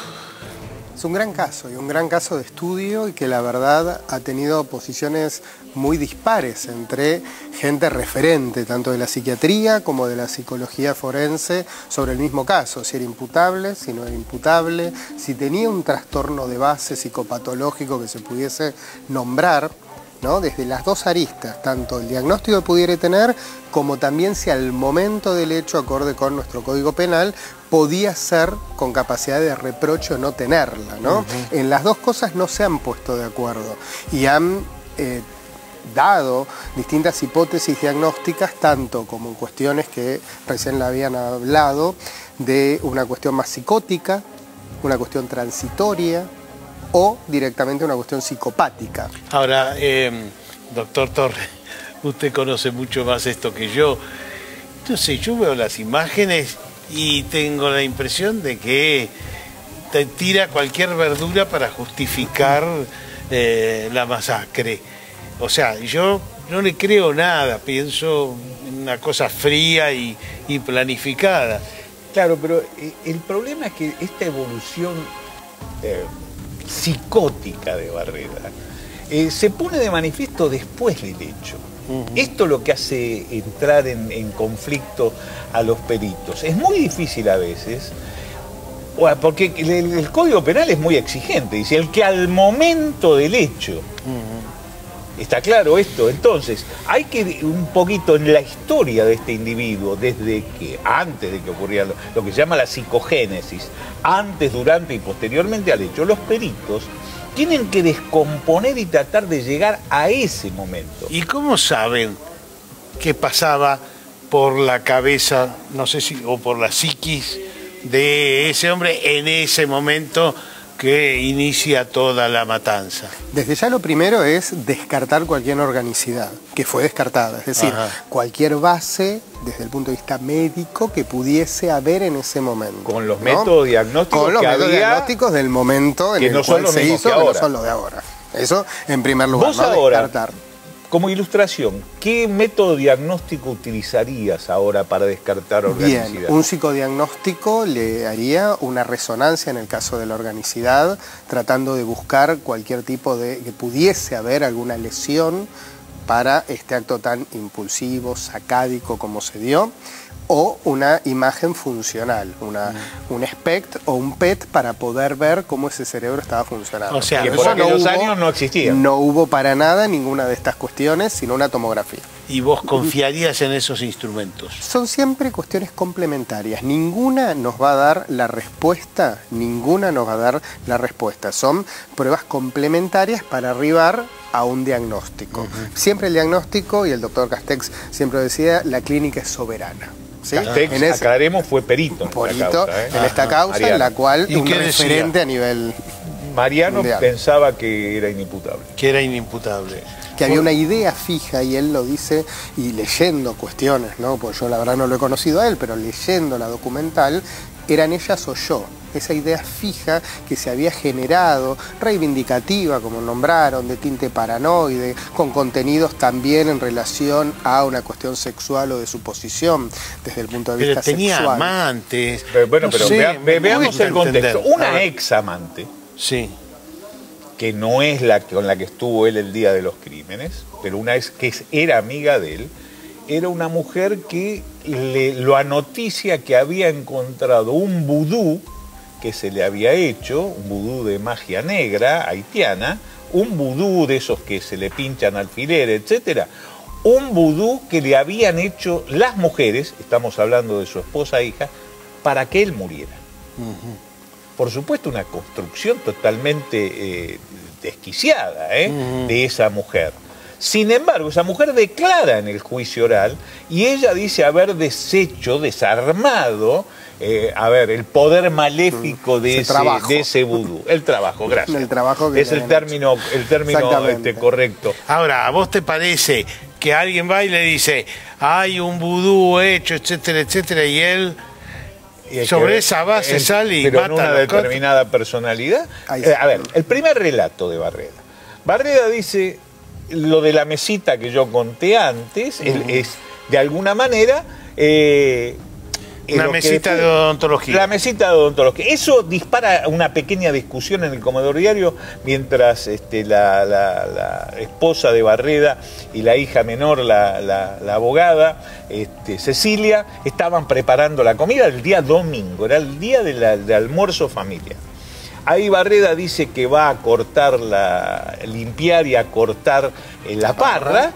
Es un gran caso, y un gran caso de estudio, y que la verdad ha tenido posiciones muy dispares entre gente referente, tanto de la psiquiatría como de la psicología forense, sobre el mismo caso, si era imputable, si no era imputable, si tenía un trastorno de base psicopatológico que se pudiese nombrar, ¿no? Desde las dos aristas, tanto el diagnóstico que pudiera tener, como también si al momento del hecho, acorde con nuestro Código Penal, podía ser con capacidad de reproche o no tenerla, ¿no? En las dos cosas no se han puesto de acuerdo y han dado distintas hipótesis diagnósticas, tanto como en cuestiones que recién la habían hablado, de una cuestión más psicótica, una cuestión transitoria o directamente una cuestión psicopática. Ahora, doctor Torres, usted conoce mucho más esto que yo. Entonces yo veo las imágenes y tengo la impresión de que te tira cualquier verdura para justificar la masacre. O sea, yo no le creo nada, pienso en una cosa fría y planificada. Claro, pero el problema es que esta evolución psicótica de Barreda se pone de manifiesto después del hecho. Esto es lo que hace entrar en conflicto a los peritos. Es muy difícil a veces, porque el Código Penal es muy exigente. Dice, el que al momento del hecho... ¿Está claro esto? Entonces, hay que un poquito en la historia de este individuo, desde que, antes de que ocurriera lo que se llama la psicogénesis, antes, durante y posteriormente al hecho, los peritos tienen que descomponer y tratar de llegar a ese momento. ¿Y cómo saben qué pasaba por la cabeza, no sé si, o por la psiquis de ese hombre en ese momento que inicia toda la matanza? Desde ya lo primero es descartar cualquier organicidad, que fue descartada, es decir, cualquier base desde el punto de vista médico que pudiese haber en ese momento. Con los métodos diagnósticos con los métodos diagnósticos del momento en el cual se hizo, que no son los de ahora. Eso en primer lugar, vos ahora, descartar. Como ilustración, ¿qué método diagnóstico utilizarías ahora para descartar organicidad? Bien, un psicodiagnóstico le haría una resonancia en el caso de la organicidad, tratando de buscar cualquier tipo de... que pudiese haber alguna lesión para este acto tan impulsivo, sacádico como se dio, o una imagen funcional, un SPECT o un PET para poder ver cómo ese cerebro estaba funcionando. O sea, que por aquellos años no existía. No hubo para nada ninguna de estas cuestiones, sino una tomografía. ¿Y vos confiarías en esos instrumentos? Son siempre cuestiones complementarias. Ninguna nos va a dar la respuesta, Son pruebas complementarias para arribar a un diagnóstico. Siempre el diagnóstico, y el doctor Castex siempre decía, la clínica es soberana. ¿Sí? Castex, aclaremos, fue perito en esta causa, en la cual un referente a nivel Mariano mundial pensaba que era inimputable. Que era inimputable. Que había una idea fija, y él lo dice, y leyendo cuestiones, ¿no? Pues yo la verdad no lo he conocido a él, pero leyendo la documental, eran ellas o yo. Esa idea fija que se había generado, reivindicativa, como nombraron, de tinte paranoide, con contenidos también en relación a una cuestión sexual o de su posición desde el punto de vista sexual. Pero tenía amantes. Bueno, pero veamos el contexto. Una ex amante, sí, que no es la con la que estuvo él el día de los crímenes, pero una ex que era amiga de él, era una mujer que lo anoticia que había encontrado un vudú que se le había hecho, un vudú de magia negra haitiana, un vudú de esos que se le pinchan alfileres, etcétera, un vudú que le habían hecho las mujeres, estamos hablando de su esposa e hija, para que él muriera. Por supuesto, una construcción totalmente desquiciada de esa mujer. Sin embargo, esa mujer declara en el juicio oral, y ella dice haber desarmado el poder maléfico de ese vudú. El trabajo, gracias. El trabajo que es el término correcto. Ahora, ¿a vos te parece que alguien va y le dice, hay un vudú hecho, etcétera, etcétera, y él sobre esa base sale y mata en una determinada personalidad? A ver, el primer relato de Barreda. Barreda dice, lo de la mesita que yo conté antes, es de alguna manera... una mesita de odontología. La mesita de odontología. Eso dispara una pequeña discusión en el comedor diario mientras la esposa de Barreda y la hija menor, la abogada, Cecilia, estaban preparando la comida el día domingo, era el día de almuerzo familiar. Ahí Barreda dice que va a cortar limpiar y a cortar la parra.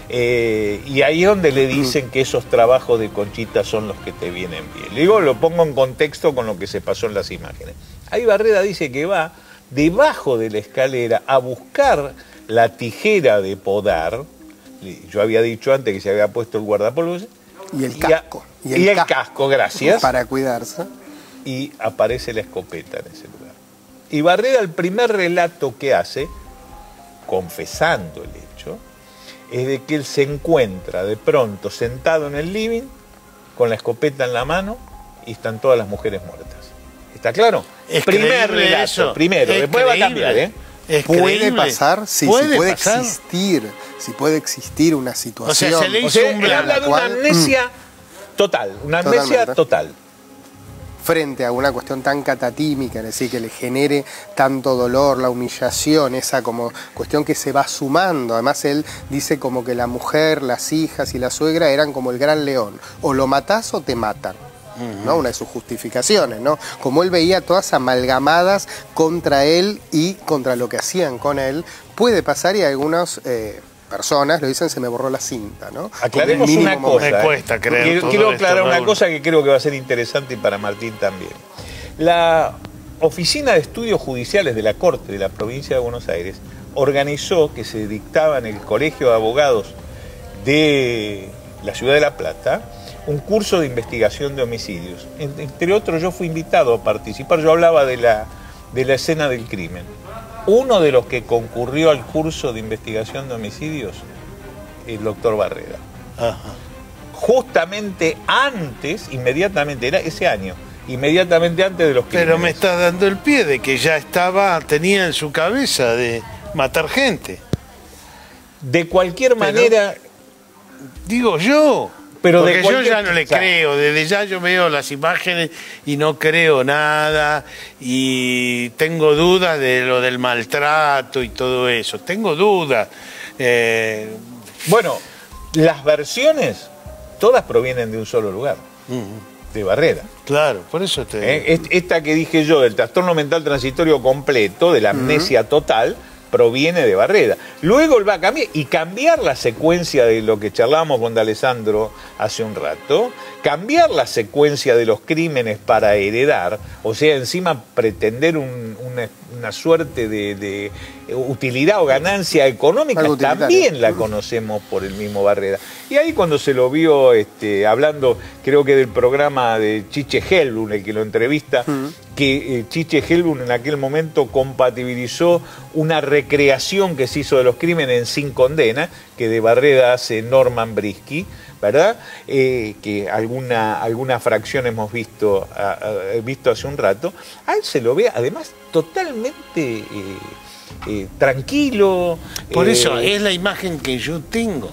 Y ahí es donde le dicen que esos trabajos de Conchita son los que te vienen bien. Digo, lo pongo en contexto con lo que se pasó en las imágenes. Ahí Barreda dice que va debajo de la escalera a buscar la tijera de podar, yo había dicho antes que se había puesto el guardapolvos. Y el casco. Y el casco, gracias. Para cuidarse. Y aparece la escopeta en ese lugar. Y Barreda, el primer relato que hace, confesando el hecho, es de que él se encuentra de pronto sentado en el living con la escopeta en la mano y están todas las mujeres muertas. ¿Está claro? Es primer relato, eso. primero, Es después creíble. va a cambiar, ¿eh? ¿Puede pasar? Sí, puede pasar. existir. Si puede existir una situación. O sea, se le hizo un él habla de una amnesia total, una amnesia total. Frente a una cuestión tan catatímica, es decir, que le genere tanto dolor, la humillación, esa como cuestión que se va sumando. Además, él dice como que la mujer, las hijas y la suegra eran como el gran león. O lo matás o te matan. ¿No? Una de sus justificaciones, ¿no? Como él veía todas amalgamadas contra él y contra lo que hacían con él, puede pasar y algunas personas lo dicen, se me borró la cinta, ¿no? Aclaremos una cosa. Me cuesta creer. Quiero aclarar una cosa que creo que va a ser interesante y para Martín también. La Oficina de Estudios Judiciales de la Corte de la Provincia de Buenos Aires organizó que se dictaba en el Colegio de Abogados de la Ciudad de La Plata un curso de investigación de homicidios. Entre otros, yo fui invitado a participar. Yo hablaba de la escena del crimen. Uno de los que concurrió al curso de investigación de homicidios, el doctor Barreda. Ajá. Justamente antes, inmediatamente, era ese año, inmediatamente antes de los crímenes. Pero me estás dando el pie de que ya tenía en su cabeza de matar gente. De cualquier manera... Digo yo... Pero porque yo ya no le creo, desde ya yo veo las imágenes y no creo nada y tengo dudas de lo del maltrato y todo eso, tengo dudas. Bueno, las versiones todas provienen de un solo lugar, de Barreda. Claro, por eso te... Esta que dije yo, del trastorno mental transitorio completo, de la amnesia total, proviene de Barreda. Luego él va a cambiar la secuencia de lo que charlábamos con D'Alessandro hace un rato, cambiar la secuencia de los crímenes para heredar, o sea, encima pretender una suerte de utilidad o ganancia económica, también la conocemos por el mismo Barreda. Y ahí cuando se lo vio hablando, creo que del programa de Chiche Helblum, el que lo entrevista, que Chiche Helblum en aquel momento compatibilizó una recreación que se hizo de los crímenes Sin Condena, que de Barreda hace Norman Brisky, ¿verdad? Que alguna fracción hemos visto hace un rato. A él se lo ve además totalmente tranquilo. Por eso es la imagen que yo tengo.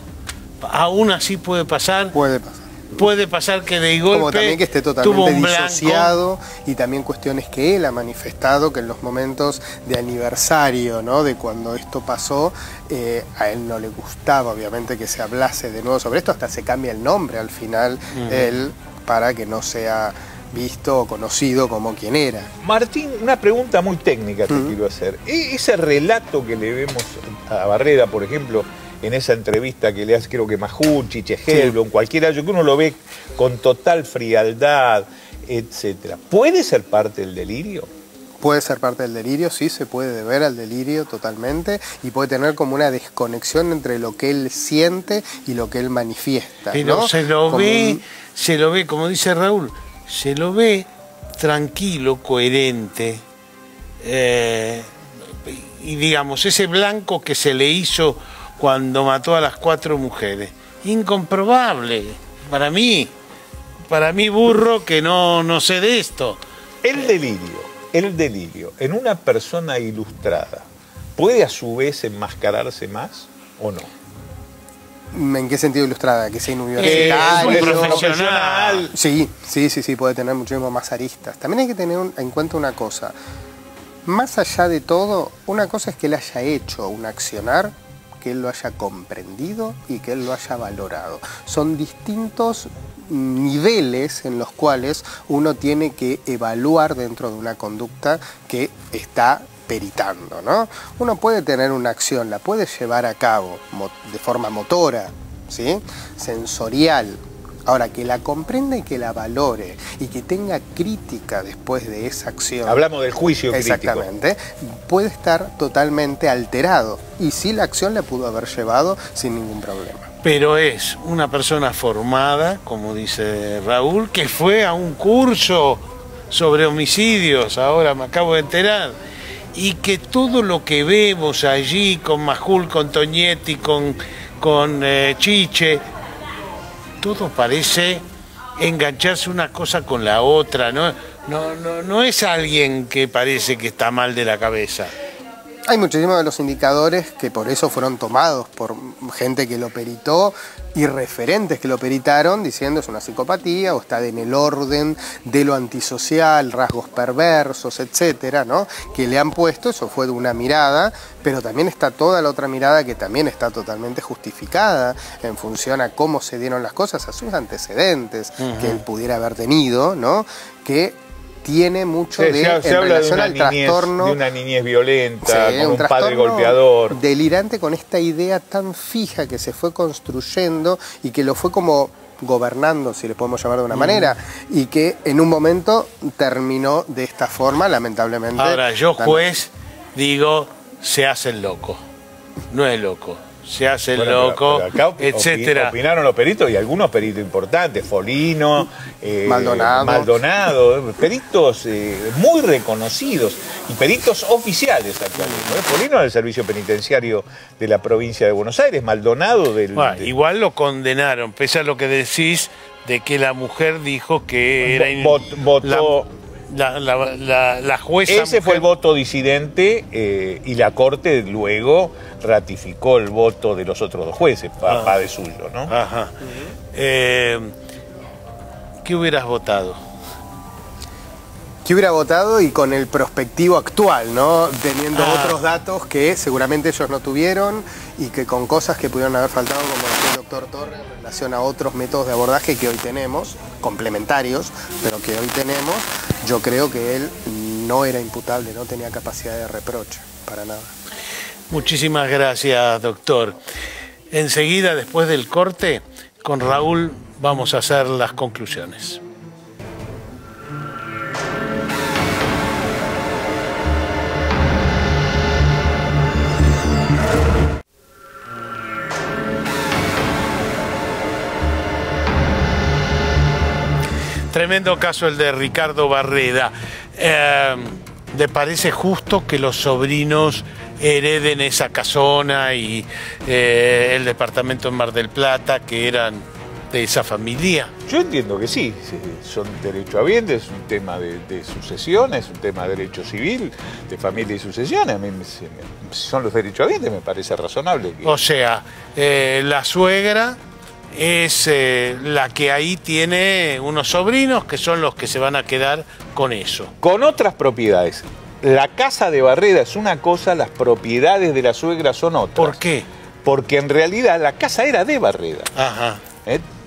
Aún así puede pasar. Puede pasar. Puede pasar que de golpe como también que esté totalmente disociado y también cuestiones que él ha manifestado que en los momentos de aniversario, ¿no? De cuando esto pasó, a él no le gustaba obviamente que se hablase de nuevo sobre esto, hasta se cambia el nombre al final él para que no sea visto o conocido como quien era. Martín, una pregunta muy técnica te quiero hacer. Ese relato que le vemos a Barreda, por ejemplo, en esa entrevista que le hace, creo que Majul, Chiche Helblum, cualquiera, yo que uno lo ve con total frialdad, etcétera. ¿Puede ser parte del delirio? Puede ser parte del delirio, sí, se puede deber al delirio totalmente y puede tener como una desconexión entre lo que él siente y lo que él manifiesta. Pero ¿no? se lo ve, como dice Raúl, se lo ve tranquilo, coherente, y digamos, ese blanco que se le hizo cuando mató a las 4 mujeres. Incomprobable, para mí burro que no sé de esto. El delirio en una persona ilustrada, ¿puede a su vez enmascararse más o no? ¿En qué sentido ilustrada? ¿Que sea universitario? Es un profesional. Sí, puede tener muchísimo más aristas. También hay que tener en cuenta una cosa. Más allá de todo, una cosa es que él haya hecho un accionar, que él lo haya comprendido y que él lo haya valorado. Son distintos niveles en los cuales uno tiene que evaluar dentro de una conducta que está peritando, ¿no? Uno puede tener una acción, la puede llevar a cabo de forma motora, ¿sí? Sensorial, Ahora, que la comprenda y que la valore y que tenga crítica después de esa acción. Hablamos del juicio crítico. Exactamente. Puede estar totalmente alterado y sí la acción la pudo haber llevado sin ningún problema. Pero es una persona formada, como dice Raúl, que fue a un curso sobre homicidios, ahora me acabo de enterar, y que todo lo que vemos allí con Majul, con Tonietti, con Chiche, todo parece engancharse una cosa con la otra, no es alguien que parece que está mal de la cabeza. Hay muchísimos de los indicadores que por eso fueron tomados por gente que lo peritó y referentes que lo peritaron diciendo es una psicopatía o está en el orden de lo antisocial, rasgos perversos, etcétera, ¿no? Que le han puesto, eso fue de una mirada, pero también está toda la otra mirada que también está totalmente justificada en función a cómo se dieron las cosas, a sus antecedentes que él pudiera haber tenido, ¿no? Que tiene mucho se habla de una niñez, trastorno, de una niñez violenta, con un padre golpeador. Delirante, con esta idea tan fija que se fue construyendo y que lo fue como gobernando, si le podemos llamar de una manera, y que en un momento terminó de esta forma, lamentablemente. Ahora, yo juez digo, se hace el loco, no es loco. Se hace el loco, pero acá etcétera. Opinaron los peritos y algunos peritos importantes, Folino, Maldonado, peritos muy reconocidos y peritos oficiales actualmente. Folino del Servicio Penitenciario de la provincia de Buenos Aires, Maldonado del... Bueno, igual lo condenaron, pese a lo que decís de que la mujer dijo que era... Votó... La jueza... Ese fue el voto disidente y la Corte luego ratificó el voto de los otros dos jueces, Papá de Zullo, ¿no? Ajá. ¿Qué hubieras votado? ¿Qué hubiera votado? Y con el prospectivo actual, ¿no? Teniendo otros datos que seguramente ellos no tuvieron y que con cosas que pudieron haber faltado, como decía el doctor Torres, en relación a otros métodos de abordaje que hoy tenemos, complementarios, pero que hoy tenemos, yo creo que él no era imputable, no tenía capacidad de reproche, para nada. Muchísimas gracias, doctor. Enseguida, después del corte, con Raúl vamos a hacer las conclusiones. Tremendo caso el de Ricardo Barreda. ¿Le parece justo que los sobrinos hereden esa casona y el departamento en Mar del Plata, que eran de esa familia? Yo entiendo que sí, son derechohabientes, es un tema de sucesión, es un tema de derecho civil, de familia y sucesión. A mí son los derechohabientes, me parece razonable. O sea, la suegra es la que ahí tiene unos sobrinos que son los que se van a quedar con eso. Con otras propiedades. La casa de Barreda es una cosa, las propiedades de la suegra son otras. ¿Por qué? Porque en realidad la casa era de Barreda. Ajá.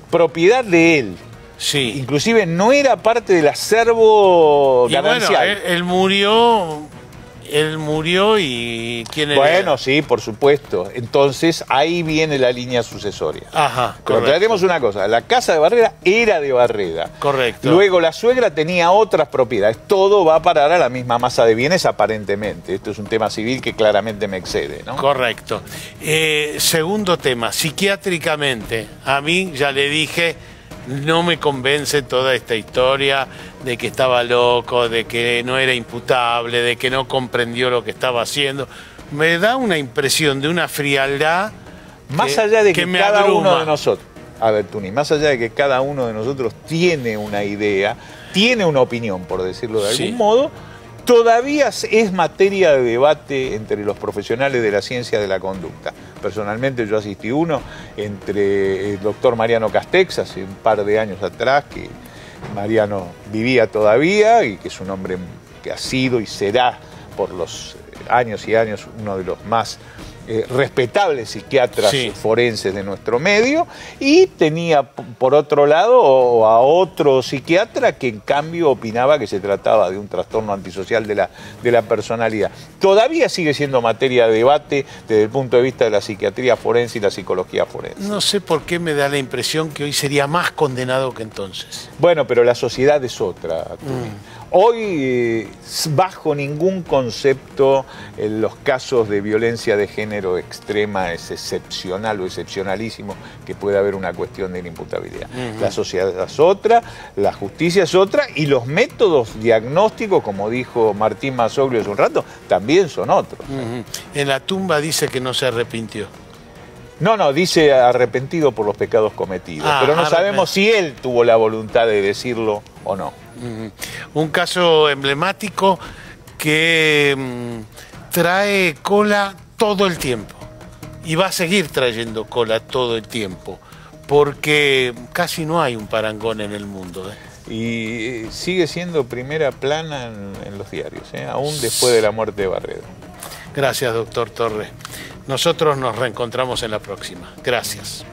Propiedad de él. Sí. Inclusive no era parte del acervo ganancial. Bueno, él murió y ¿quién era? Bueno, sí, por supuesto. Entonces ahí viene la línea sucesoria. Ajá, pero aclaremos una cosa, la casa de Barreda era de Barreda. Correcto. Luego la suegra tenía otras propiedades. Todo va a parar a la misma masa de bienes aparentemente. Esto es un tema civil que claramente me excede, ¿no? Correcto. Segundo tema, psiquiátricamente, a mí ya le dije, no me convence toda esta historia de que estaba loco, de que no era imputable, de que no comprendió lo que estaba haciendo. Me da una impresión de una frialdad más allá de que cada abruma. Uno de nosotros, a ver, Tuni, más allá de que cada uno de nosotros tiene una idea, tiene una opinión, por decirlo de algún modo, todavía es materia de debate entre los profesionales de la ciencia de la conducta. Personalmente yo asistí uno entre el doctor Mariano Castex hace un par de años atrás, que Mariano vivía todavía y que es un hombre que ha sido y será por los años y años uno de los más respetables psiquiatras forenses de nuestro medio, y tenía por otro lado a otro psiquiatra que en cambio opinaba que se trataba de un trastorno antisocial de la personalidad. Todavía sigue siendo materia de debate desde el punto de vista de la psiquiatría forense y la psicología forense. No sé por qué me da la impresión que hoy sería más condenado que entonces. Bueno, pero la sociedad es otra. Hoy, bajo ningún concepto, en los casos de violencia de género extrema es excepcional o excepcionalísimo que pueda haber una cuestión de inimputabilidad. La sociedad es otra, la justicia es otra, y los métodos diagnósticos, como dijo Martín Mazoglio hace un rato, también son otros. En la tumba dice que no se arrepintió. No, dice arrepentido por los pecados cometidos, pero no sabemos si él tuvo la voluntad de decirlo o no. Un caso emblemático que trae cola todo el tiempo y va a seguir trayendo cola todo el tiempo, porque casi no hay un parangón en el mundo. Y sigue siendo primera plana en los diarios, aún después de la muerte de Barreda. Gracias, doctor Torres. Nosotros nos reencontramos en la próxima. Gracias.